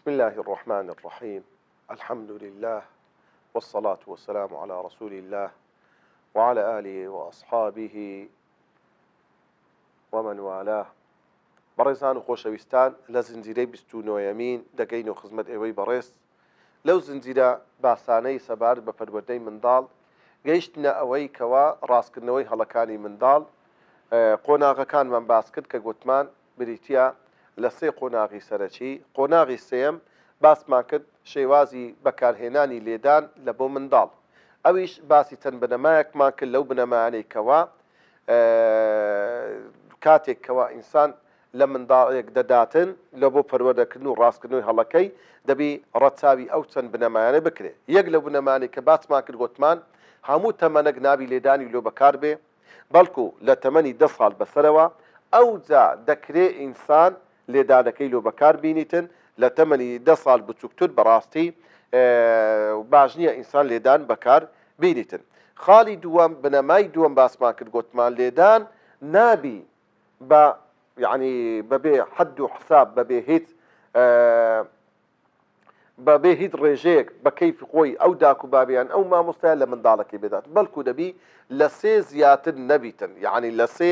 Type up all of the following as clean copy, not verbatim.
بسم الله الرحمن الرحيم. الحمد لله والصلاة والسلام على رسول الله وعلى آله وأصحابه ومن والاه. بەڕێزان و خۆشەویستان، لە زنجیرەی 29 دەگەین و خزمەت ئێوەی بەڕێز. لەو زنجیرە باسانەی سەبارەت بە پەروەردەی منداڵ گەیشتنە ئەوەی کەوا ڕاستکردنەوەی هەڵەکانی منداڵ قۆناغەکانمان باس کرد کە گوتمان بریتە لە سێ قۆناغی سەرەکی. قۆناغی سێم باسمان کرد شێوازی بەکارهێنانی لێدان لە بۆ منداڵ. ئەویش باسی چەند بنەمایەکمان کرد لەو بنەمایانەی کەوا کاتێک کەوا ئینسان لە منداڵێک دەداتن لە بۆ پەروەردەکردن و ڕاستکردنەوەی هەڵەکەی دەبی ڕەتچاوی ئەو چەند بنەمایانە بکرێ. یەک لەو بنەمایانەی کە باسمان کرد گوتمان هەموو تەمەنەك نابی لێدانی لۆ بەکار بێ، بەڵکو لە تەمەنی 10 ساڵ بەسەرەوە ئەوجا دەکرێ ئینسان لێدانەکەی لۆ بەکار بینیتن. لە تەمەنی 10 ساڵ بچووکتر بەڕاستی باش نییە ئینسان لێدان بەکار بینیتن. خاڵی دووەم بنەمای دووەم باسمان کرد گوتمان لێدان نابی بە یعنی بەبێ حەد و حساب بەبێ هیچ ڕێژەیەک بە کەیفی خۆی ئەو داک و بابیان ئەو مامۆستایان لە منداڵەکەی بێدات، بەڵکو دەبی لە سێ زیاتر نەبیتن، یعنی لە سێ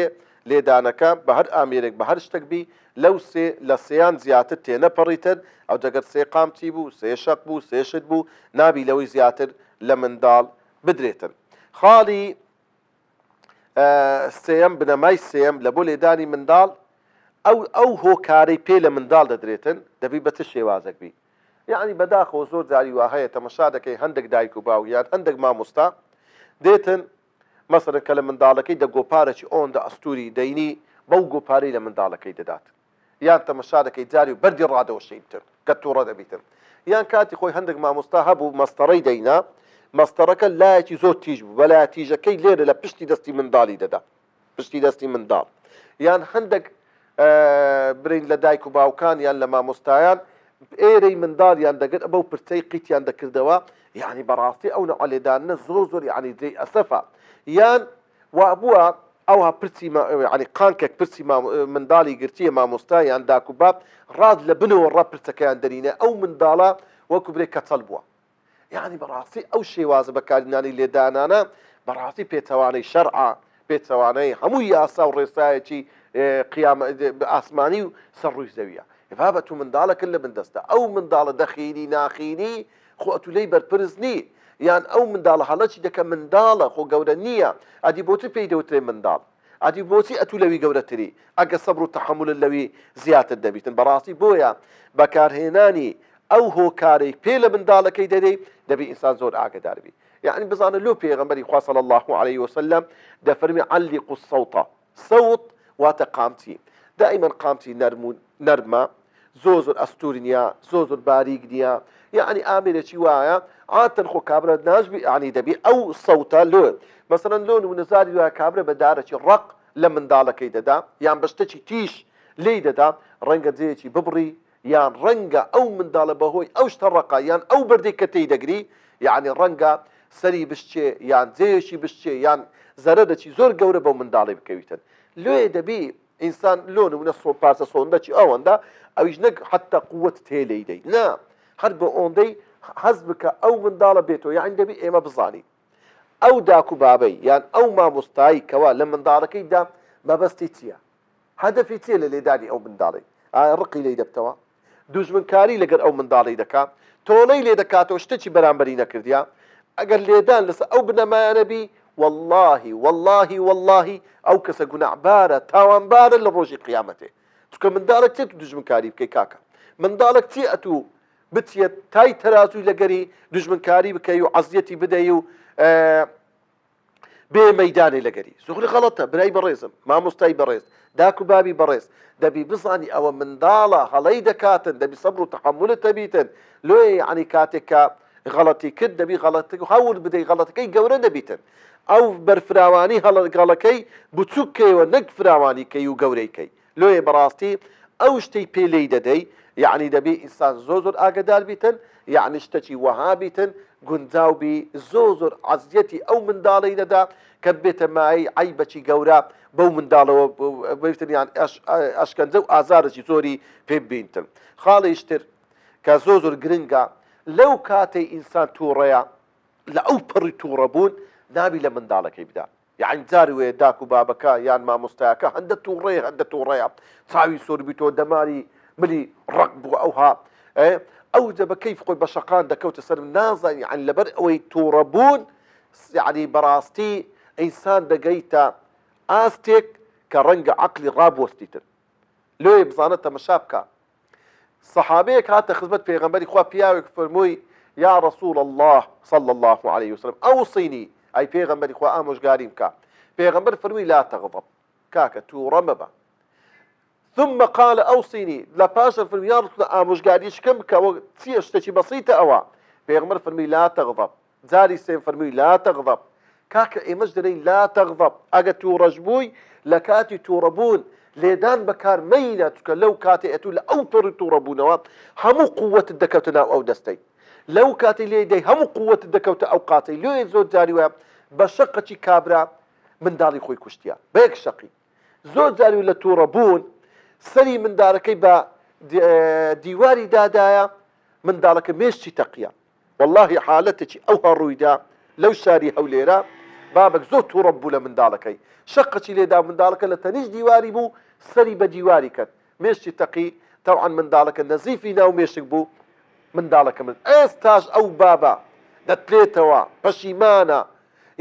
لێدانەکە بە هەر ئامێرێک بە هەر شتێک بی لەو سێ لە سێیان زیاتر تێنەپەڕیتن. ئەو دەگەر سێ قامچی بوو، سێ شەق بوو، سێ شت بوو، نابی لەوەی زیاتر لە منداڵ بدرێتن. خاڵی سێەم بنەمای سێم لە بۆ لێدانی منداڵ ئەو هۆکارەی پێ لە منداڵ دەدرێتن دەبی بە چ شێوازێک بی. یعنی بەداخەوە زۆر جاری وا هەیە تەمەشا دەکەی هەندێک دایک و باویان هەندێک مامۆستا دێتن مەسەڵەن کە لە منداڵەکەی گۆپارێکی ئەوەندە ئەستوری دەینی بەو گۆپارەی لە منداڵەکەی دەدات، یان تەمەشا دەکەی جاری و بەردی ڕادەوەشەیتر کە تووڕە دەبیتن، یان کاتی خۆی هەندێک مامۆستا هەبوو مەستەڕەی دەینا، مەستەڕەکە لایەکی زۆر تیژ بوو، بەلایە تیژەکەی لێرە لە پشتی دەستی منداڵی دەدا، پشتی دەستی منداڵ. یان هەندێک برین لە دایک و باوکان یان لە مامۆستایان ئێرەی منداڵیان دەگەن بەو پرچەی قیتیان دەکردەوە، یعنی بەڕاستی ئەو نەوع لێدانە زۆر یعنی جێی ئەسەفە. یان وا بووە ئەوها پرچی یعنی قانکێک پرچی منداڵی گرتیە مامۆستایان داک و باب ڕاد لە بنەوە ڕە پرچەکەیان دەرینە، ئەو منداڵە وەکو برێ کەچەڵ بووە. یعنی بەڕاستی ئەو شێوازە بەکارهێنانی لێدانانە بەڕاستی پێچەوانەی شەرعە، پێچەوانەی هەموو یاسا و ڕێسایەکی ئاسمانی و سەرڕووی زەویە. بابەت و منداڵەکە لە بندەستە ئەو منداڵە دەخینی ناخینی خۆ ئەتو لەی بەرپرس نی، یان ئەو منداڵە هەڵەکی دەکە منداڵە خۆ گەورە نییە، ئەدی بۆچی پێی دەوترێ منداڵ، ئەدی بۆچی ئەتو لەوی گەورەتری ئەگە سەبر و تەحەمولت لەوی زیاتر دەبیتن. بەڕاستی بۆیە بەکارهێنانی ئەو هۆکارەی پێ لە منداڵەکەی دەدەی دەبی ئینسان زۆر ئاگدار بی. یعنی بزانە لۆ پێغەمبەری خوا صلی الله علیه وسلم دەفەرمی عەلقوا الصەوتە، سەوت واتە قامچی، دائیمەن قامچی نەرمە، زۆر ئەستوری نییە، زۆر باریک نییە، یعنی ئامێرێکی وایە عاتەن خۆ کابرا ناژبی، یعنی دەبی ئەو سەوتە لۆ مەسەڵەن لۆ نمونەزاری وایە کابرا بە دارێکی ڕق لە منداڵەکەی دەدا، یان بە شتێکی تیژ لێی دەدا، ڕەنگە جێیەکی ببڕی، یان ڕەنگە ئەو منداڵە بەهۆی ئەو شتە ڕقە یان ئەو بەردەی کە تێی دەگری، یعنی ڕەنگە سەری بشتێ یان جێیەکی بشتێ یان زەرەدەکی زۆر گەورە بەو منداڵی بکەویتن. لێ دەبی ئینسان لۆ نمونە پارچە سۆندەکی ئەوەندە ئەویش نەک حتا قووەت تێلەی دەی، نا هەر بە ئۆندەی حەز بکە ئەو منداڵە بێتەوە. یعنی دەبی ئێمە بزانی ئەو داک و بابەی یان ئەو مامۆستایی کەوا لە منداڵەکەیدا مەبەستی چییە، هەدەفی چییە لە لێدانی ئەو منداڵی؟ ئایا ڕقی لێی دەبتەوە، دوژمنکاری لەگەر ئەو منداڵی دەکات، تۆڵەی لێ دەکاتەوە، شتێکی بەرامبەری نەکردیا. ئەگەر لێدان لەسەر ئەو بنەمایانە بی واللهی ئەو کەسە گونەعبارە تاوانبارە لە ڕۆژی قیامەتێ. چونکە منداڵێک چێت و دوژمنکاری بکەی کاکە، منداڵێک چی ئەتوو بچێت تای تەرازوی لەگەری دوژمنکاری بکەی و عەزیەتی بدەی و بێ مەیدانی لەگەری. زۆر غەڵەتە برای بەڕێزم، مامۆستای بەڕێز، داک و بابی بەڕێز، دەبی بزانی ئەوە منداڵە هەڵەی دەکاتن، دەبی سەبر و تەحەمولت هەبیتن. لۆیە یعنی کاتێک کە غەڵەتی کرد دەبی غەڵەتی هەوڵ بدەی غەڵەتەکەی گەورە نەبیتن، ئەو بەرفراوانی هەڵەگەڵەکەی بچووکەیەوە نەک فراوانیکەی و گەورەیکەی. لۆیە بەڕاستی ئەو شتەی پێلەی دەدەی، یعنی دەبی ئینسان زۆر ئاگدار بیتن، یعنی شتێکی وەها بیتن گونجاو بی زۆر عەزیەتی ئەو منداڵەی دەدا کە بێتە مای عەیبەکی گەورە بەو منداڵەوە بێتن، یان ئەشکەنجە و ئازارێکی زۆری پێ ببینتن. خاڵیشتر کە زۆر گرنگە لەو کاتێ ئینسان تووڕەیە لە ئەو پڕی تووڕەبوون نابی لە منداڵەکەی بدا. یعنی جاری وێ داک و بابەکە یان مامۆستایەکە هەندە تووڕەیە چاوی سۆربیتەوە دەماری ملی ڕق بوو ئەوها ئەو دەبە کەیف خۆی بە شەقان دەکەوتە سەر نازانی عن لەبەر ئەوەی تووڕەبوون یعنی بەڕاستی ئینسان دەگەیتە ئاستێک کە ڕەنگە عەقلی ڕابوەستیتر. لێ بزانە تەمەشا بکە سەحابەیەک هاتە خزمەت پێغەمبەری خوا پیاوێک فەرمووی یا رسول الله صلى الله عليه وسلم أوصني أي پیغمبر خوا آموزگاریم کا پیغمبر فرمووی لا تغضب کاکە تووڕە مەبە. ثم قال أوصني لپاشە فرمووی یا رسول ئامۆژگاریش کەم بکەوە چییە شتێکی بەسیتە ئەوە. پیغمبر فرمووی لا تغضب. جاری سێم فرمووی لا تغضب. کاکە ئێمەش دەڵێین لا تغضب ئەگە تووڕەش بووی لە کاتی تووڕەبوون لێدان بەکار مەینە چکە لەو کاتێ ئەتوو لە ئەو پڕی تووڕەبوونەوە هەموو قووەتت دەکەوتە ناو ئەو دەستەی لەو کاتی لێ دەی هەموو قووەتت دەکەوتە ئەو قاتی لێ زۆر جاری وایە بە شەقەی کابرا منداڵی خۆی کوشتیا بە یەک شەقی زۆر جاری لە تووڕەبوون سەری منداڵەکەی بە دیواری دادایە منداڵەکە مێشتی تەقیە واللهی حالەتێکی ئەوها ڕوویدا لەو شاری هەولێرە بابک زۆر تووڕە بوو لە منداڵەکەی شەقەی لێدا منداڵەکە لە تەنیش دیواری بوو سەری بە دیواری کرد مێشتی تەقی تەوعان منداڵەکە نەزیفی ناو مێشک بوو منداڵەکە من ئێستاش ئەو بابە دەتلێتەوە پەشیمانە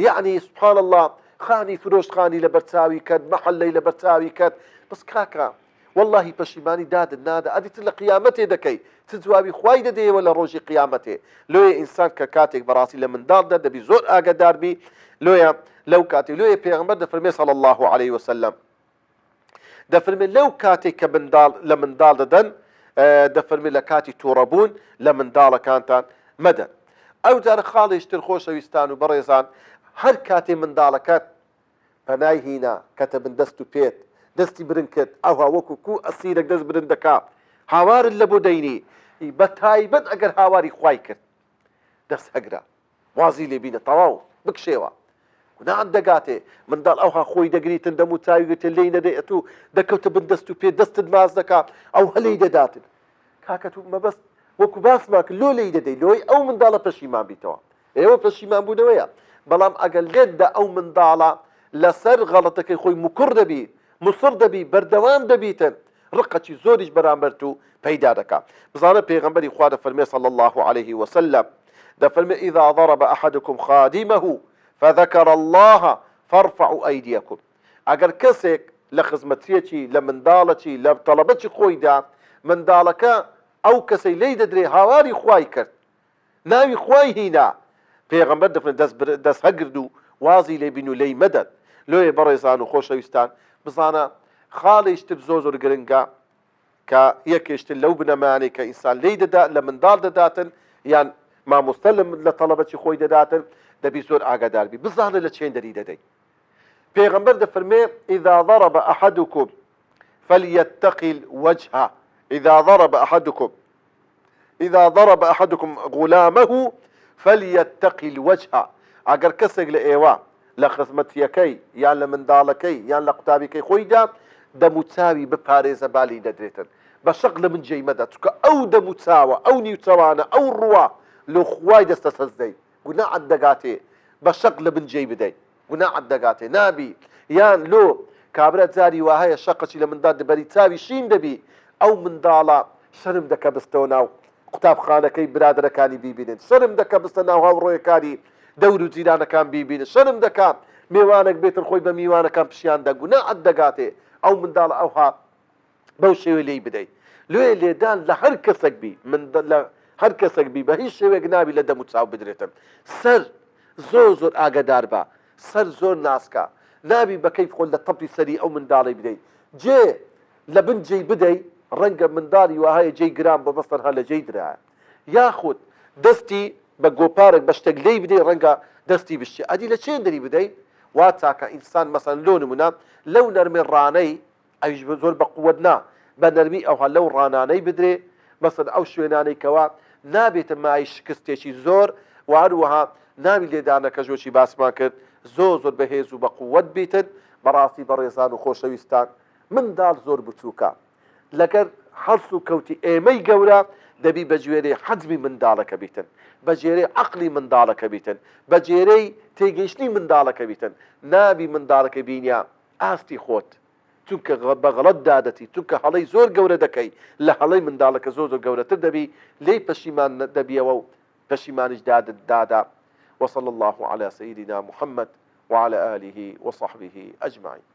یعنی سبحان الله خانی فرۆشتخانی لە بەرچاوی کرد مەحەلەی لە بەرچاوی کرد بەس کاکە واللهی پەشیمانی دادت نادە ئەدیتر لە قیامەتێ دەکەی چ جوابی خوای دەدەیەوە لە ڕۆژی قیامەتێ لۆیە ئینسان کە کاتێک بەڕاستی لە منداڵدا دەبی زۆر ئاگاداربی لۆیە لەو کاتێ لۆیە پێغەمبەر دەفەرمێ صلی الله عليه وسلم دەفەرمێ لەو کاتێک کە لە منداڵ دەدەن دەفەرمێ لە کاتی تووڕەبوون لە منداڵەکانتان مەدەن. ئەو جارە خاڵێشتر خۆشەویستان و بەڕێزان هەر کاتێ منداڵەکەت پەنای هینا کەتە بن دەست و پێت دەستی برن کرد ئەوها وەکو کوو ئەسیرێک دەست برن دەکا هاوارت لە بۆ دەینی بە تایبەت ئەگەر هاواری خوای کرد دەست هەگرە وازی لێ بینە تەواو بکشێوە گوناحت دەگاتێ منداڵ ئەوها خۆی دەگریتن دەم و چاویگرتن لێی نەدەی ئەتوو دەکەوتە بن دەست و پێ دەستت ماز دەکا ئەو هەلەی دەداتن کاکە تو مەبەست وەکو باسمان کرد لۆ لێی دەدەی لۆی ئەو منداڵە پەشیمان بیتەوە ئێوە پەشیمان بوونەوەیە بەڵام ئەگەر لێتدا ئەو منداڵە لەسەر غەڵەتەکەی خۆی مکوڕ دەبی مصر دەبی بەردەوام دەبیتن ڕقەتی زۆریش بەرامبەر و پەیدا دەکا بزانە پێغەمبەری خوا دەفەرمێ صلی الله عليه وسلم دەفەرمێ إذا ضرب أحدكم خادمه فذكر الله فارفعوا أيديكم ئەگەر کەسێک لە خزمەتیەکی لە منداڵەکی لە تەڵەبەتی خۆیدا منداڵەکە ئەو کەسەی لێی دەدرێ هاواری خوای کرد ناوی خوای هینا پێغەمبەر دەفەرمێ دەست هەگرد و وازی لێ بین و لێی مەدەن لۆیە بەڕێزان و خۆشەویستان بزانە خاڵێشتر زۆر گرنگە کە یەکێشتر لەو بنەمانەی کە ئینسان لێی دەدا لە منداڵ دەداتن یان مامۆستا لە تەڵەبەتی خۆی دەداتن دەبی زۆر ئاگاداربی بزانە لە چێندەری دەدەی پێغەمبەر دەفەرمێ إذا ضرب أحدكم فليتقي الوجه إذا ضرب أحدكم غلامه فليتقي الوجه ئەگەر کەسێک لە ئێوە لە خزمەتیەکەی یان لە منداڵەکەی یان لە قوتابیەکەی خۆیدا دەموچاوی بپارێزە بالی دەدرێتن بە شەق لە من جێی مەدە چکە ئەو دەموچاوە ئەو نیوچەوانە ئەو ڕوە لە خوای دەستە سەزدەی گوناحت دەگاتێ بە شەق لە من جێی بدەیت گوناحت دەگاتێ نابی یان لۆ کابرا جاری وا هەیە شەقەی لە منداڵ دەبەری چاوی شین دەبی ئەو منداڵە شەرم دەکە بستەوە ناو قوتابخانەکەی برادەرەکانی بیبینن شەرم دەکە بستە ناو هاوڕۆیەکانی دەور و جیرانەکان بیبینن شەرم دەکات میوانێک بێتن خۆی بە میوانەکان پشیان دەگوناحت دەگاتێ ئەو منداڵە ئەوها بەو شێوە لێی بدەیت لێ لێدان لە هەر کەسێک بی لە هەر کەسێک بی بە هیچ شێوێک نابی لە دەم و چاو بدرێتن سەر زۆر ئاگادار بە سەر زۆر ناسکە نابی بە کەیف خۆل لە تەپی سەری ئەو منداڵی بدەیت جێ لە بن جێی بدەیت ڕەنگە منداڵی وهەیە جێی گران بە بەستەنها لە جێی درایە یاخود دەستی بە گۆپارێک بە شتێک لێی بدەیت ڕەنگە دەستی بشتی ئەدی لە چێندەری بدەیت وا تاکە ئینسان مەسەن لۆ نمونە لەو نەرمی ڕانەی ئەویش زۆر بە قووەت نا بە نەرمی ئەوها لەو ڕانانەی بدرێ مەسەن ئەو شوێنانەی کەوا نابێتە مای شکستێکی زۆر واروەها ناوی لێدانەکە ژۆکی باسمان کرد زۆر بەهێز و بە قووەت بیتن بەڕاستی بەڕێزان و خۆشەویستان منداڵ زۆر بچووکە لەگەر هەڵس و کەوتی ئێمەی گەورە دەبی بە جوێرەی حەجمی منداڵەکە بیتن، بە جێرەی عەقلی منداڵەکە بیتن، بە جێرەی تێگەیشتنی منداڵەکە بیتن. نابی منداڵەکە بینیا ئاستی خۆت، چونکە بە غەڵەت دادەتی، چونکە هەڵەی زۆر گەورە دەکەی لە هەڵەی منداڵەکە زۆر گەورەتر دەبی، لێی پەشیمان دەبیەوە و پەشیمانیش دادا. وصلى الله على سيدنا محمد وعلى آله وصحبه أجمعين.